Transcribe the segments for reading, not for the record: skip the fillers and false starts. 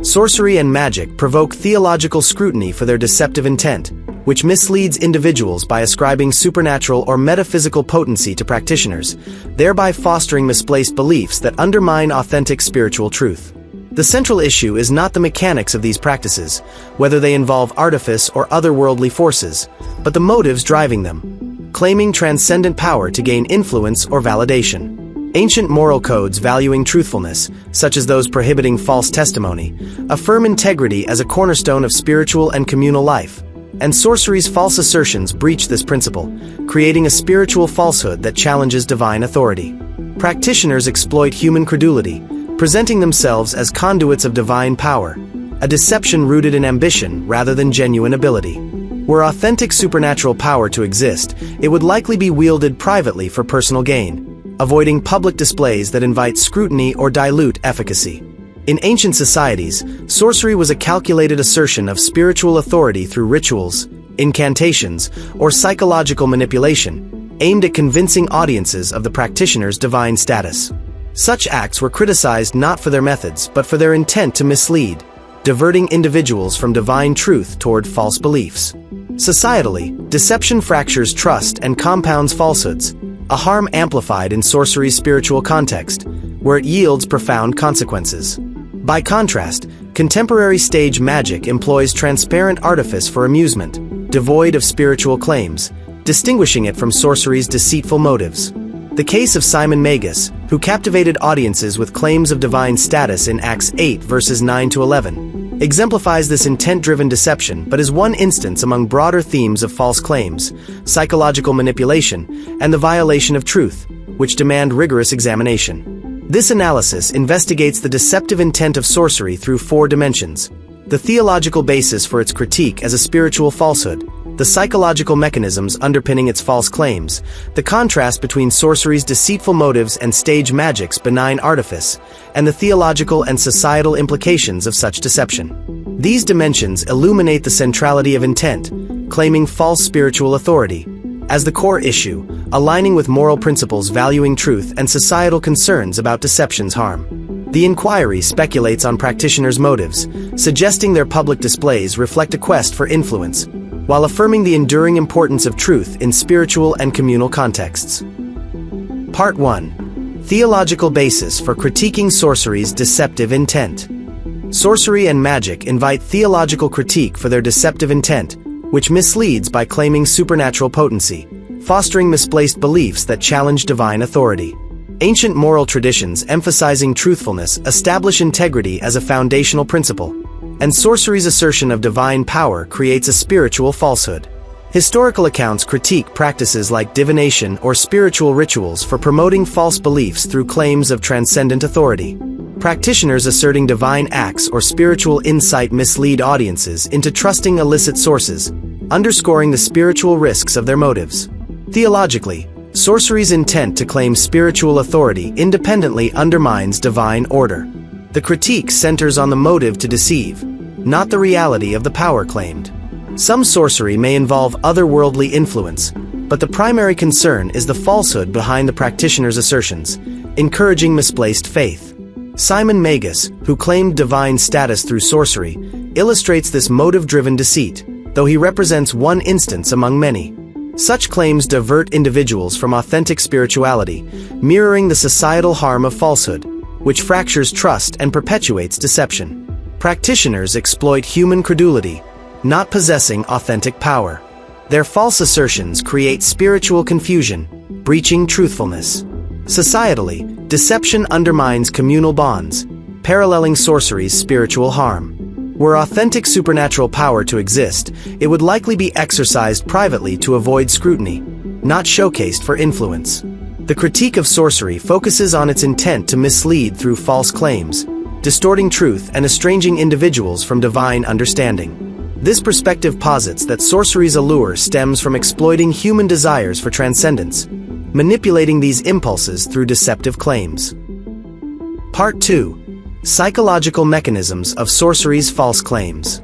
Sorcery and magic provoke theological scrutiny for their deceptive intent, which misleads individuals by ascribing supernatural or metaphysical potency to practitioners, thereby fostering misplaced beliefs that undermine authentic spiritual truth. The central issue is not the mechanics of these practices, whether they involve artifice or otherworldly forces, but the motives driving them, claiming transcendent power to gain influence or validation. Ancient moral codes valuing truthfulness, such as those prohibiting false testimony, affirm integrity as a cornerstone of spiritual and communal life, and sorcery's false assertions breach this principle, creating a spiritual falsehood that challenges divine authority. Practitioners exploit human credulity, presenting themselves as conduits of divine power, a deception rooted in ambition rather than genuine ability. Were authentic supernatural power to exist, it would likely be wielded privately for personal gain, avoiding public displays that invite scrutiny or dilute efficacy. In ancient societies, sorcery was a calculated assertion of spiritual authority through rituals, incantations, or psychological manipulation, aimed at convincing audiences of the practitioner's divine status. Such acts were criticized not for their methods, but for their intent to mislead, diverting individuals from divine truth toward false beliefs. Societally, deception fractures trust and compounds falsehoods, a harm amplified in sorcery's spiritual context, where it yields profound consequences. By contrast, contemporary stage magic employs transparent artifice for amusement, devoid of spiritual claims, distinguishing it from sorcery's deceitful motives. The case of Simon Magus, who captivated audiences with claims of divine status in Acts 8 verses 9 to 11, exemplifies this intent-driven deception but is one instance among broader themes of false claims, psychological manipulation, and the violation of truth, which demand rigorous examination. This analysis investigates the deceptive intent of sorcery through four dimensions: the theological basis for its critique as a spiritual falsehood, the psychological mechanisms underpinning its false claims, the contrast between sorcery's deceitful motives and stage magic's benign artifice, and the theological and societal implications of such deception. These dimensions illuminate the centrality of intent, claiming false spiritual authority, as the core issue, aligning with moral principles valuing truth and societal concerns about deception's harm. The inquiry speculates on practitioners' motives, suggesting their public displays reflect a quest for influence, while affirming the enduring importance of truth in spiritual and communal contexts. Part 1. Theological basis for critiquing sorcery's deceptive intent. Sorcery and magic invite theological critique for their deceptive intent, which misleads by claiming supernatural potency, fostering misplaced beliefs that challenge divine authority. Ancient moral traditions emphasizing truthfulness establish integrity as a foundational principle, and sorcery's assertion of divine power creates a spiritual falsehood. Historical accounts critique practices like divination or spiritual rituals for promoting false beliefs through claims of transcendent authority. Practitioners asserting divine acts or spiritual insight mislead audiences into trusting illicit sources, underscoring the spiritual risks of their motives. Theologically, sorcery's intent to claim spiritual authority independently undermines divine order. The critique centers on the motive to deceive, not the reality of the power claimed. Some sorcery may involve otherworldly influence, but the primary concern is the falsehood behind the practitioner's assertions, encouraging misplaced faith. Simon Magus, who claimed divine status through sorcery, illustrates this motive-driven deceit, though he represents one instance among many. Such claims divert individuals from authentic spirituality, mirroring the societal harm of falsehood, which fractures trust and perpetuates deception. Practitioners exploit human credulity, not possessing authentic power. Their false assertions create spiritual confusion, breaching truthfulness. Societally, deception undermines communal bonds, paralleling sorcery's spiritual harm. Were authentic supernatural power to exist, it would likely be exercised privately to avoid scrutiny, not showcased for influence. The critique of sorcery focuses on its intent to mislead through false claims, distorting truth and estranging individuals from divine understanding. This perspective posits that sorcery's allure stems from exploiting human desires for transcendence, manipulating these impulses through deceptive claims. Part 2. Psychological mechanisms of sorcery's false claims.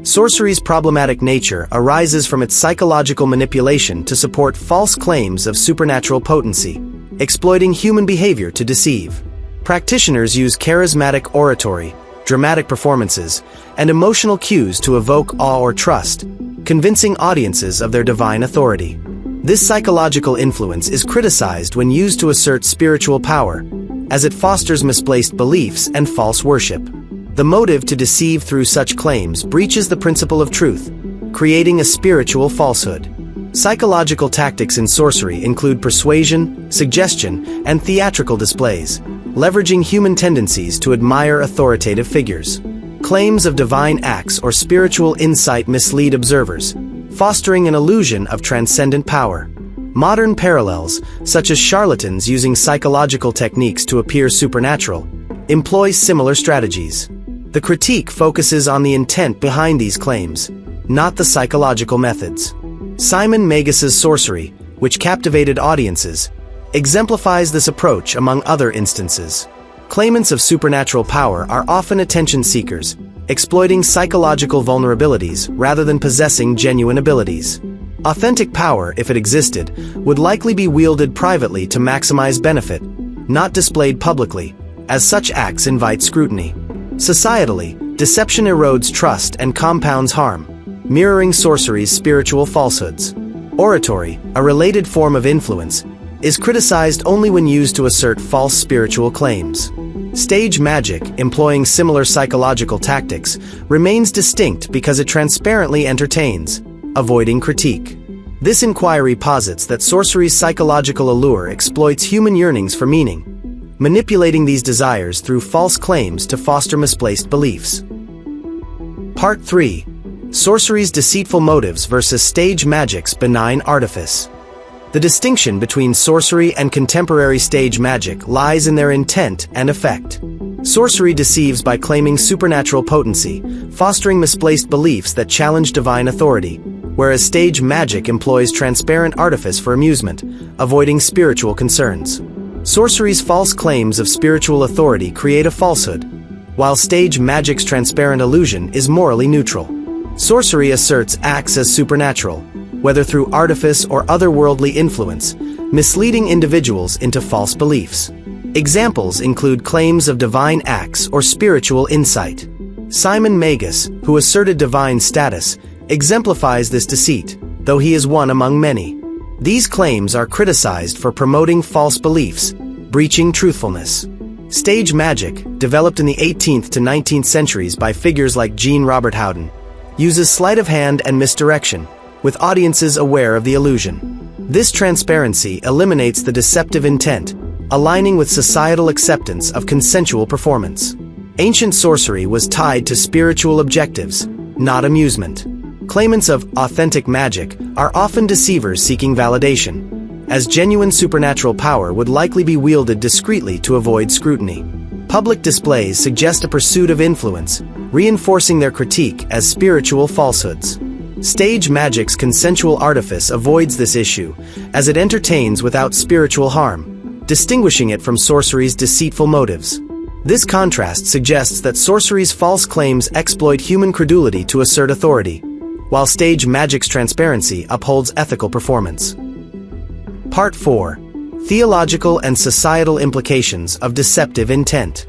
Sorcery's problematic nature arises from its psychological manipulation to support false claims of supernatural potency, exploiting human behavior to deceive. Practitioners use charismatic oratory, dramatic performances, and emotional cues to evoke awe or trust, convincing audiences of their divine authority. This psychological influence is criticized when used to assert spiritual power, as it fosters misplaced beliefs and false worship. The motive to deceive through such claims breaches the principle of truth, creating a spiritual falsehood. Psychological tactics in sorcery include persuasion, suggestion, and theatrical displays, leveraging human tendencies to admire authoritative figures. Claims of divine acts or spiritual insight mislead observers, fostering an illusion of transcendent power. Modern parallels, such as charlatans using psychological techniques to appear supernatural, employ similar strategies. The critique focuses on the intent behind these claims, not the psychological methods. Simon Magus's Sorcery, which captivated audiences, exemplifies this approach among other instances. Claimants of supernatural power are often attention seekers, exploiting psychological vulnerabilities rather than possessing genuine abilities. Authentic power, if it existed, would likely be wielded privately to maximize benefit, not displayed publicly, as such acts invite scrutiny. Societally, deception erodes trust and compounds harm, mirroring sorcery's spiritual falsehoods. Oratory, a related form of influence, is criticized only when used to assert false spiritual claims. Stage magic, employing similar psychological tactics, remains distinct because it transparently entertains, avoiding critique. This inquiry posits that sorcery's psychological allure exploits human yearnings for meaning, manipulating these desires through false claims to foster misplaced beliefs. Part 3. Sorcery's deceitful motives versus stage magic's benign artifice. The distinction between sorcery and contemporary stage magic lies in their intent and effect. Sorcery deceives by claiming supernatural potency, fostering misplaced beliefs that challenge divine authority, whereas stage magic employs transparent artifice for amusement, avoiding spiritual concerns. Sorcery's false claims of spiritual authority create a falsehood, while stage magic's transparent illusion is morally neutral. Sorcery asserts acts as supernatural, whether through artifice or otherworldly influence, misleading individuals into false beliefs. Examples include claims of divine acts or spiritual insight. Simon Magus, who asserted divine status, exemplifies this deceit, though he is one among many. These claims are criticized for promoting false beliefs, breaching truthfulness. Stage magic, developed in the 18th to 19th centuries by figures like Jean Robert Houdin, uses sleight of hand and misdirection, with audiences aware of the illusion. This transparency eliminates the deceptive intent, aligning with societal acceptance of consensual performance. Ancient sorcery was tied to spiritual objectives, not amusement. Claimants of authentic magic are often deceivers seeking validation, as genuine supernatural power would likely be wielded discreetly to avoid scrutiny. Public displays suggest a pursuit of influence, reinforcing their critique as spiritual falsehoods. Stage magic's consensual artifice avoids this issue, as it entertains without spiritual harm, distinguishing it from sorcery's deceitful motives. This contrast suggests that sorcery's false claims exploit human credulity to assert authority, while stage magic's transparency upholds ethical performance. Part 4. Theological and societal implications of deceptive intent.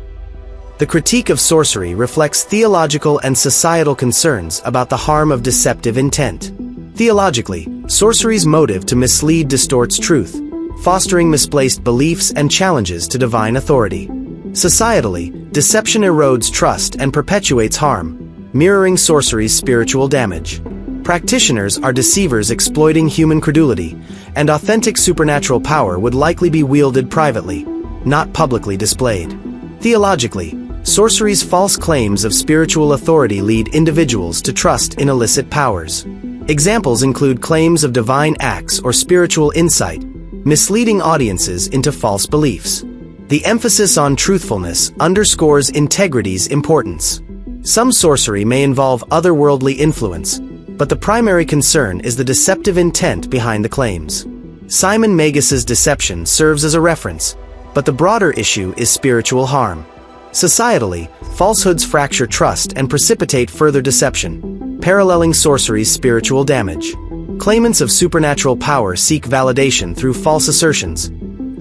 The critique of sorcery reflects theological and societal concerns about the harm of deceptive intent. Theologically, sorcery's motive to mislead distorts truth, fostering misplaced beliefs and challenges to divine authority. Societally, deception erodes trust and perpetuates harm, mirroring sorcery's spiritual damage. Practitioners are deceivers exploiting human credulity, and authentic supernatural power would likely be wielded privately, not publicly displayed. Theologically, sorcery's false claims of spiritual authority lead individuals to trust in illicit powers. Examples include claims of divine acts or spiritual insight, misleading audiences into false beliefs. The emphasis on truthfulness underscores integrity's importance. Some sorcery may involve otherworldly influence, but the primary concern is the deceptive intent behind the claims. Simon Magus's deception serves as a reference, but the broader issue is spiritual harm. Societally, falsehoods fracture trust and precipitate further deception, paralleling sorcery's spiritual damage. Claimants of supernatural power seek validation through false assertions,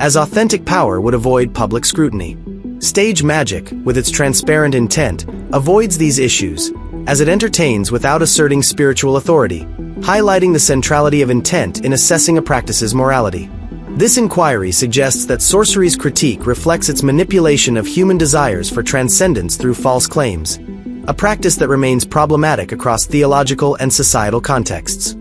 as authentic power would avoid public scrutiny. Stage magic, with its transparent intent, avoids these issues, as it entertains without asserting spiritual authority, highlighting the centrality of intent in assessing a practice's morality. This inquiry suggests that sorcery's critique reflects its manipulation of human desires for transcendence through false claims, a practice that remains problematic across theological and societal contexts.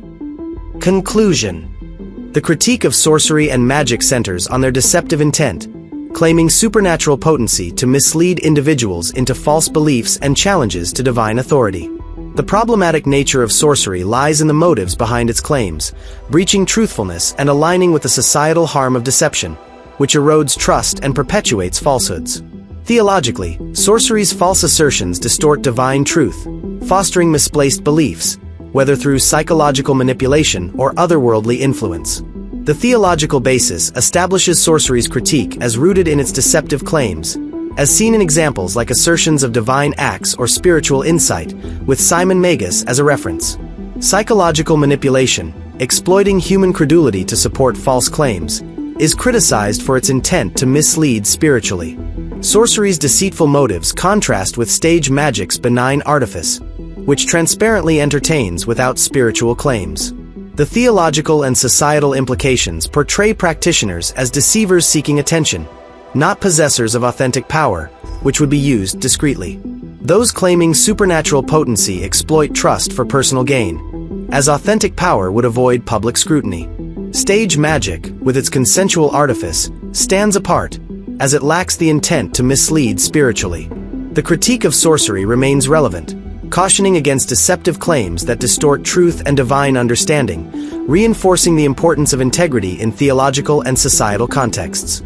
Conclusion. The critique of sorcery and magic centers on their deceptive intent, claiming supernatural potency to mislead individuals into false beliefs and challenges to divine authority. The problematic nature of sorcery lies in the motives behind its claims, breaching truthfulness and aligning with the societal harm of deception, which erodes trust and perpetuates falsehoods. Theologically, sorcery's false assertions distort divine truth, fostering misplaced beliefs, whether through psychological manipulation or otherworldly influence. The theological basis establishes sorcery's critique as rooted in its deceptive claims, as seen in examples like assertions of divine acts or spiritual insight, with Simon Magus as a reference. Psychological manipulation, exploiting human credulity to support false claims, is criticized for its intent to mislead spiritually. Sorcery's deceitful motives contrast with stage magic's benign artifice, which transparently entertains without spiritual claims. The theological and societal implications portray practitioners as deceivers seeking attention, not possessors of authentic power, which would be used discreetly. Those claiming supernatural potency exploit trust for personal gain, as authentic power would avoid public scrutiny. Stage magic, with its consensual artifice, stands apart, as it lacks the intent to mislead spiritually. The critique of sorcery remains relevant, cautioning against deceptive claims that distort truth and divine understanding, reinforcing the importance of integrity in theological and societal contexts.